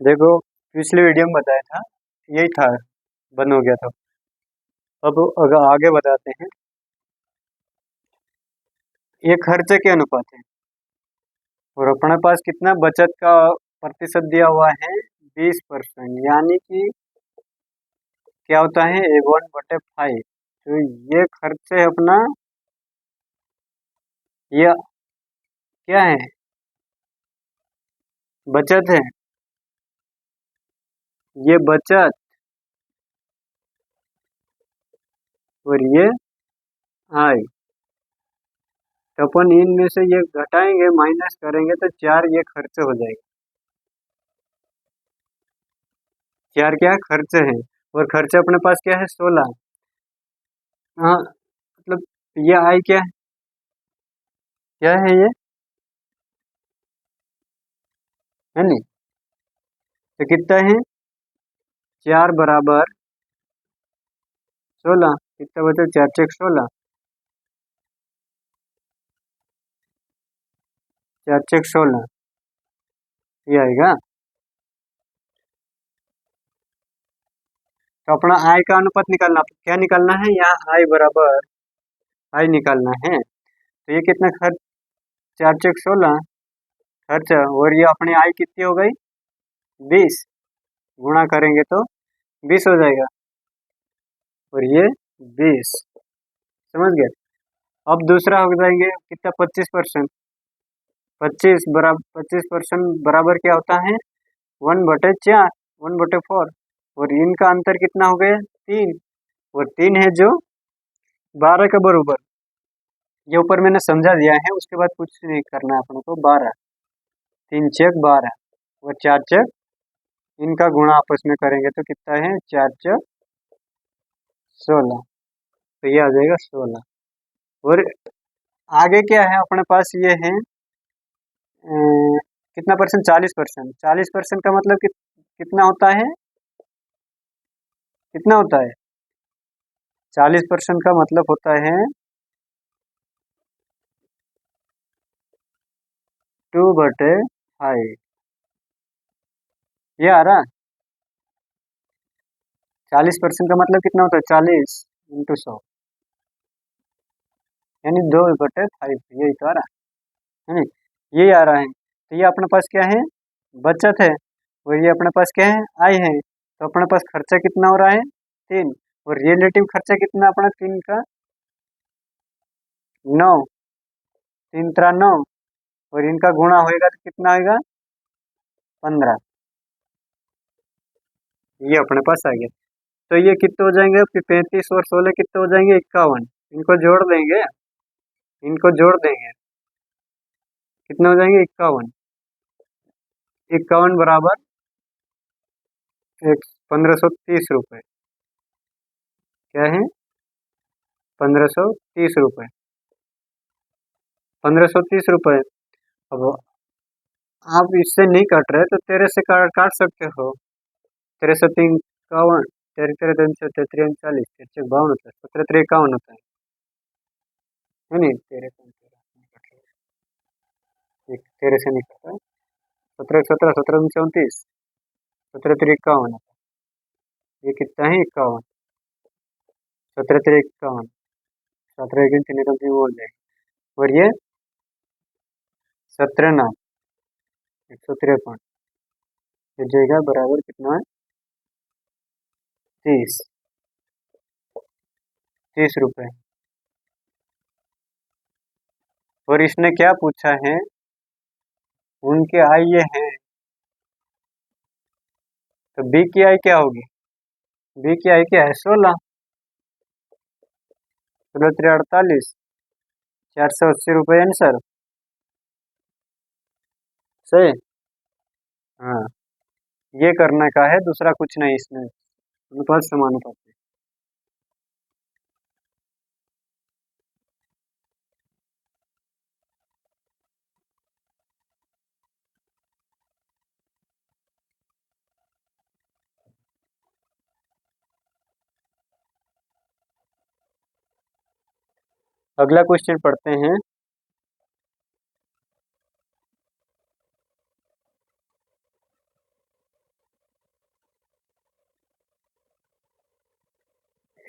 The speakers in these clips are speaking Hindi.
देखो, पिछली वीडियो में बताया था, यही था, बंद हो गया था। अब अगर आगे बताते हैं, ये खर्चे के अनुपात है और अपने पास कितना बचत का प्रतिशत दिया हुआ है, 20%। यानी कि क्या होता है, A1/5। तो ये खर्चे है अपना, ये क्या है, बचत है, ये बचत और ये आय। तो अपन इनमें से ये घटाएंगे, माइनस करेंगे तो 4 ये खर्चे हो जाएंगे। 4 क्या खर्चे हैं, और खर्चे अपने पास क्या है, 16। हाँ, मतलब ये आय क्या है, क्या है है नहीं। तो कितना है, 4 बराबर 16। कितना बचा, 4 × 6 = 16। 4 × 6 = 16 ये आएगा। तो अपना आय का अनुपात निकालना, क्या निकालना है, यहाँ आय बराबर आय निकालना है। तो ये कितना खर्च, 4 × 16 खर्च, और ये अपनी आय कितनी हो गई, 20। गुणा करेंगे तो 20 हो जाएगा, और ये 20। समझ गए। अब दूसरा हो जाएंगे कितना, 25%। 25% बराबर क्या होता है, 1/4, 1/4। और इनका अंतर कितना हो गया, 3। और 3 है जो 12 के बराबर। ये ऊपर मैंने समझा दिया है, उसके बाद कुछ नहीं करना है अपने को। 12, 3 × 6 = 12, और 4 × इनका गुणा आपस में करेंगे तो कितना है, 4 × 16। तो ये आ जाएगा 16। और आगे क्या है अपने पास, ये है कितना परसेंट, 40%। 40% का मतलब कितना होता है, कितना होता है, 40% का मतलब होता है 2/5। ये आ रहा, 40% का मतलब कितना होता है, 40 × 100, यानी 2/5। यही तो आ रहा है नहीं, यही आ रहा है। तो ये अपने पास क्या है, बचत है, और ये अपने पास क्या है, आय है। तो अपने पास खर्चा कितना हो रहा है, 3। और रिलेटिव खर्चा कितना अपना, 3 का 9, 3 × 9। और इनका गुणा होएगा तो कितना आएगा, 15। ये अपने पास आ गया। तो ये कितने हो जाएंगे, फिर 35 और 16 कितने हो जाएंगे, 51। इनको जोड़ देंगे, इनको जोड़ देंगे, कितने हो जाएंगे, 51। 51 बराबर 1530 रुपये। क्या है, 1530 रुपये, 1530 रुपये। अब आप इससे नहीं काट रहे तो तेरे से काट काट सकते हो। 1353, तेरह तेरह 3 × 3 = 39, 3 × 6 = 52 होता है, 17 × 3 = 51 होता है नहीं। तेरह से नहीं करता, 17 × 17 = 17 × 34, 17 × 3 = 51 होता है। ये कितना है, 51। 17 × 3 = 51, 17 × 3 = 3 बोल जाएगा। और ये 17 9 153 हो जाएगा, बराबर कितना है, 30 रुपये। और इसने क्या पूछा है, उनके आय ये है, तो बी की आय क्या होगी, बी की आय क्या है, 16। 16 × 3 = 48, 480 रुपये आंसर। सही। हाँ, ये करने का है, दूसरा कुछ नहीं इसमें, अनुपात समानुपात है। अगला क्वेश्चन पढ़ते हैं।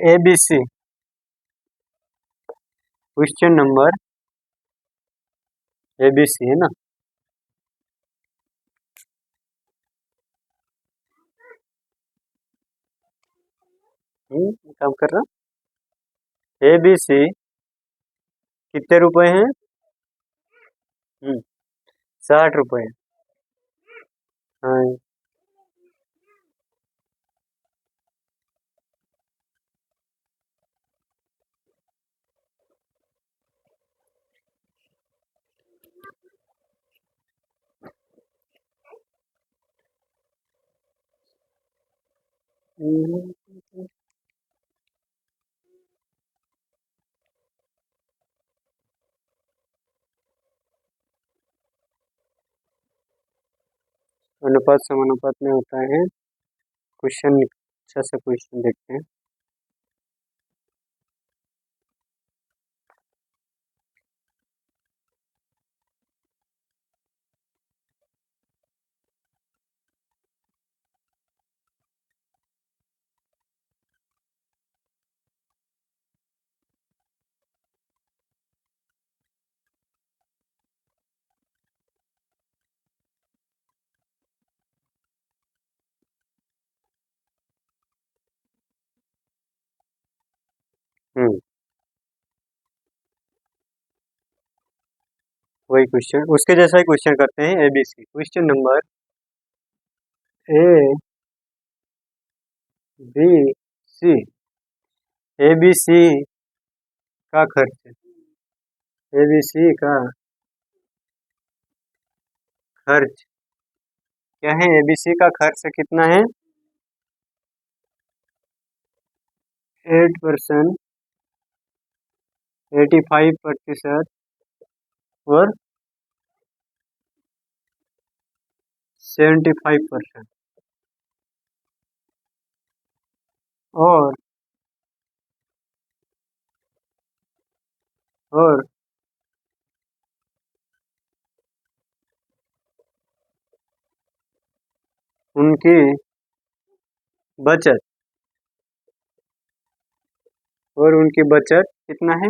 ABC क्वेश्चन नंबर ABC है ना। काम कर रहा। ABC कितने रुपए हैं? 60 रुपए। हाँ। अनुपात समानुपात में होता है। क्वेश्चन अच्छा सा क्वेश्चन देखते हैं। हम्म वही क्वेश्चन, उसके जैसा ही क्वेश्चन करते हैं। ABC question number ABC। ABC का खर्च, ABC का खर्च क्या है? ABC का खर्च कितना है? 8%, 85% और 75%। और और उनकी बचत, और उनकी बचत कितना है?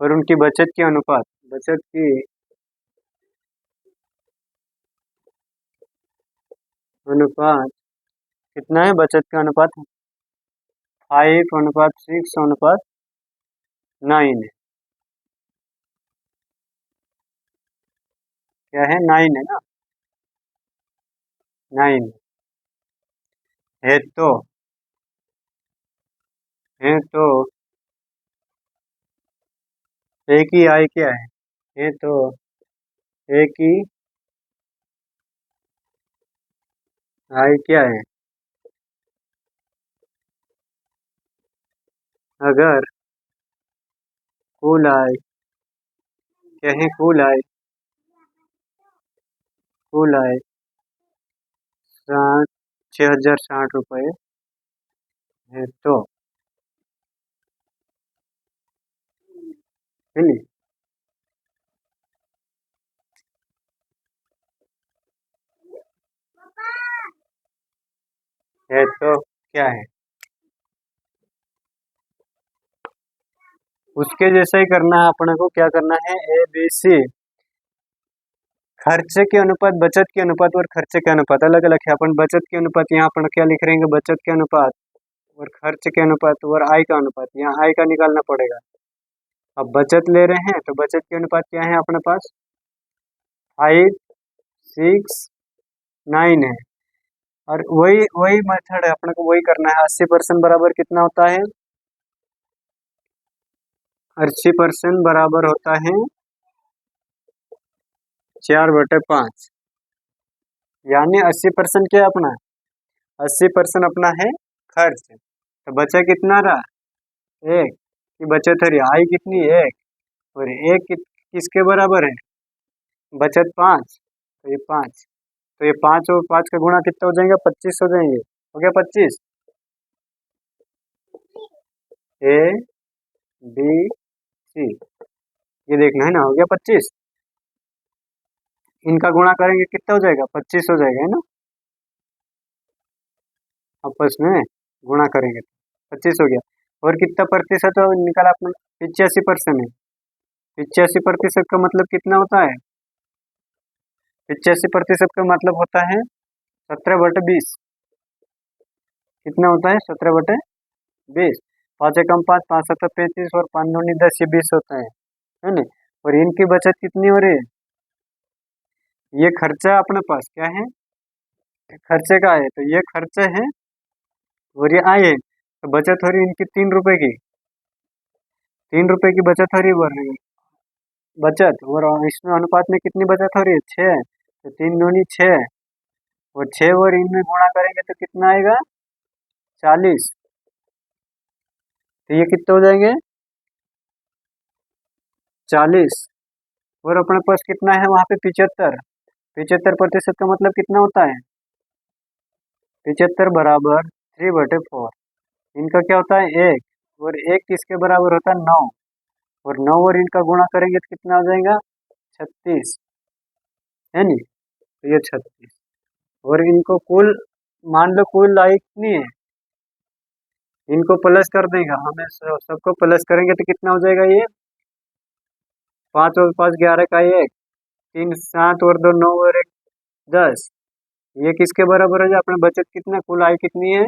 और उनकी बचत की अनुपात, बचत की अनुपात कितना है? बचत का अनुपात 5/6/9 है। क्या है? 9 है ना। 9 है तो एक ही आई क्या है तो एक ही आई क्या है? अगर कुल आय क्या है? कुल आय 6,060 रुपये है तो, है नहीं? है तो क्या है? उसके जैसा ही करना है अपने को। क्या करना है? ABC खर्चे के अनुपात, बचत के अनुपात और खर्चे के अनुपात अलग अलग है। अपन बचत के अनुपात यहाँ अपन क्या लिख रहेंगे? बचत के अनुपात और खर्च के अनुपात और आय का अनुपात, यहाँ आय का निकालना पड़ेगा। अब बचत ले रहे हैं तो बचत के अनुपात क्या है अपने पास? 5/6/9 है। और वही वही मेथड है अपने को, वही करना है। 80% बराबर कितना होता है? 80% बराबर होता है 4/5। यानी 80% क्या है अपना? 80% अपना है खर्च। तो बचा कितना रहा? एक की बचत है। आई कितनी? एक। और एक किसके बराबर है? बचत 5, तो ये 5। तो ये 5 और 5 का गुणा कितना हो जाएगा? 25 हो जाएंगे। हो गया 25। ABC ये देखना है ना। हो गया 25। इनका गुणा करेंगे कितना हो जाएगा? 25 हो जाएगा, है ना। आपस में गुणा करेंगे 25 हो गया। और कितना प्रतिशत निकाला आपने? 85% है। 85% का मतलब कितना होता है? 85% का मतलब होता है 17/20। कितना होता है? 17/20। 5 एकम 5, 5 सत्तर 35 और 5 दूनी 10, ये 20 होता है ना? और इनकी बचत कितनी हो रही है? ये खर्चा अपने पास क्या है? खर्चे का है, तो ये खर्चे है और ये आए, तो बचत हो रही है इनकी 3 रुपए की। 3 रुपए की बचत हो रही है, बढ़ रही है बचत। और इसमें अनुपात में कितनी बचत हो रही है? 6। तो 3 दूनी 6, और 6 और इनमें गुणा करेंगे तो कितना आएगा? 40। तो ये कितने हो जाएंगे? 40। और अपने पास कितना है वहां पे? 75। 75% का मतलब कितना होता है? 75 बराबर 3/4। इनका क्या होता है? 1। और 1 किसके बराबर होता है? 9। और 9 और इनका गुणा करेंगे तो कितना हो जाएगा? 36, है नी? तो ये 36। और इनको कुल, मान लो कुल आई कितनी है, इनको प्लस कर देगा, हमें सबको प्लस करेंगे तो कितना हो जाएगा? ये 5 और 5 11 का 1, 3 7 और 2 9 और 1 10। ये किसके बराबर है? अपने बचत कितना, कुल आय कितनी है?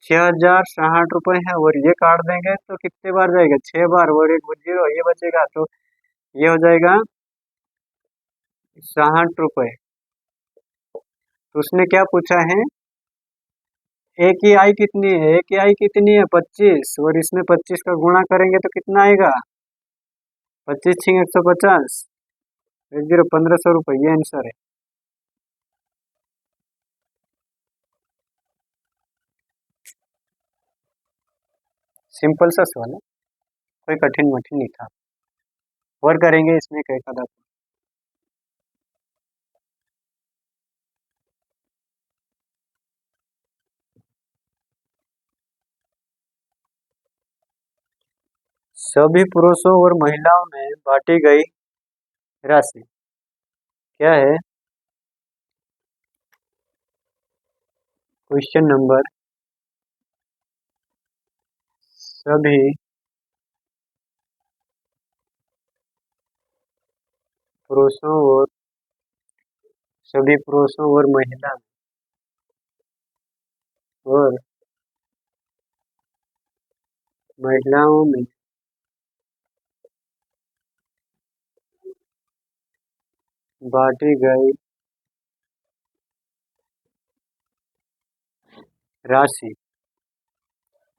6,060 रुपये है। और ये काट देंगे तो कितने बार जाएगा? 6 बार, और एक जीरो ये बचेगा, तो ये हो जाएगा 60 रुपये। तो उसने क्या पूछा है? एक ही आई कितनी है? एक ही आई कितनी है? 25। और इसमें 25 का गुणा करेंगे तो कितना आएगा? 25 छिंग 150, 1500 रुपये, ये आंसर है। सिंपल सा सवाल है, कोई कठिन मठिन नहीं था। और करेंगे इसमें कई कदम। सभी पुरुषों और महिलाओं में बांटी गई राशि क्या है? क्वेश्चन नंबर, सभी पुरुषों और सभी पुरुषों और और महिलाओं में बांटी गई राशि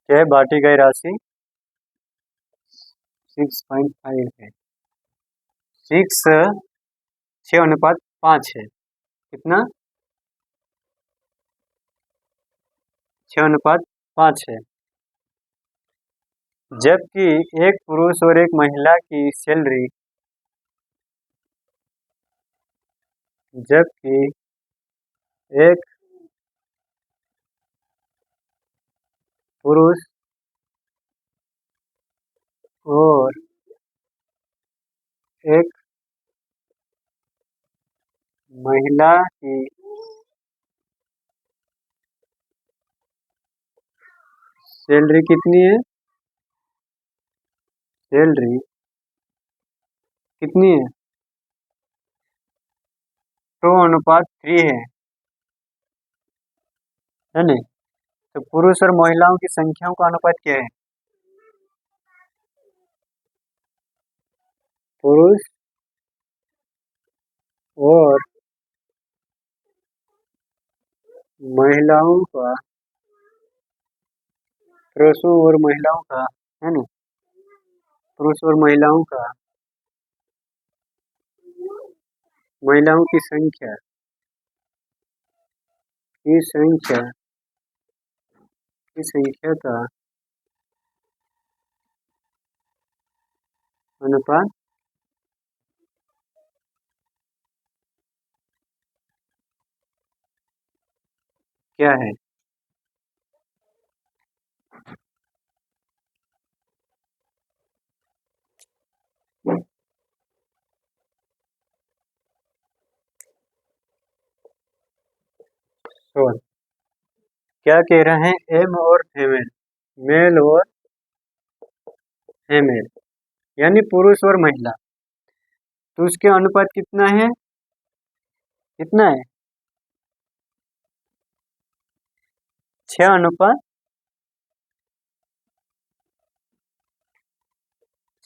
क्या है? बांटी गई राशि 6.5 है। 6 6:5 है। कितना? 6:5 है। जबकि एक पुरुष और एक महिला की सैलरी, जबकि एक पुरुष और एक महिला की सैलरी कितनी है? सैलरी कितनी है? 2:3 है नहीं? तो पुरुष और महिलाओं की संख्याओं का अनुपात क्या है? पुरुष और महिलाओं का, पुरुषों और महिलाओं का, है ना? पुरुष और महिलाओं की संख्या की संख्या का अनुपात क्या है? तो क्या कह रहे हैं, एम और फीमेल, मेल और फीमेल, यानी पुरुष और महिला, तो उसके अनुपात कितना है, कितना है, 6:5,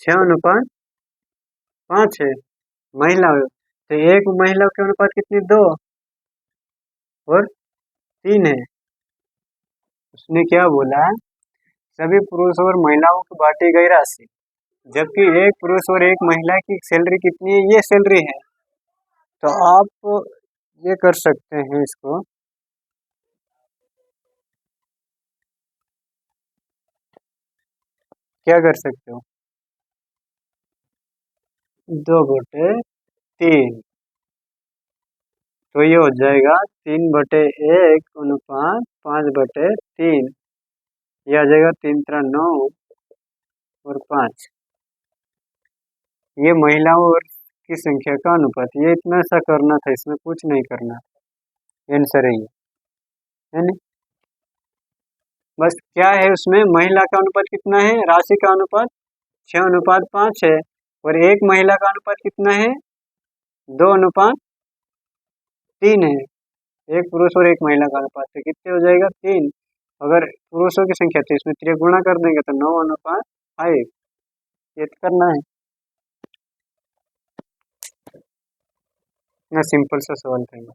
6:5 है महिला, तो एक महिला के अनुपात कितनी, 2 और 3 है। उसने क्या बोला, सभी पुरुष और महिलाओं की बांटी गई राशि, जबकि एक पुरुष और एक महिला की सैलरी कितनी है, ये सैलरी है। तो आप ये कर सकते हैं इसको, क्या कर सकते हो, 2/3, तो ये हो जाएगा 3/1 × 5/3, ये आ जाएगा 3×9 और 5, ये महिलाओं और की संख्या का अनुपात, ये इतना सा करना था, इसमें कुछ नहीं करना, आंसर है नहीं। बस क्या है उसमें, महिला का अनुपात कितना है, राशि का अनुपात 6:5 है, और एक महिला का अनुपात कितना है, 2:3 है। एक पुरुष और एक महिला का अनुपात, तो कितने हो जाएगा, 3। अगर पुरुषों की संख्या तो इसमें 3 गुणा कर देंगे तो 9:5, ये तो करना है ना, सिंपल सा सवाल था ये।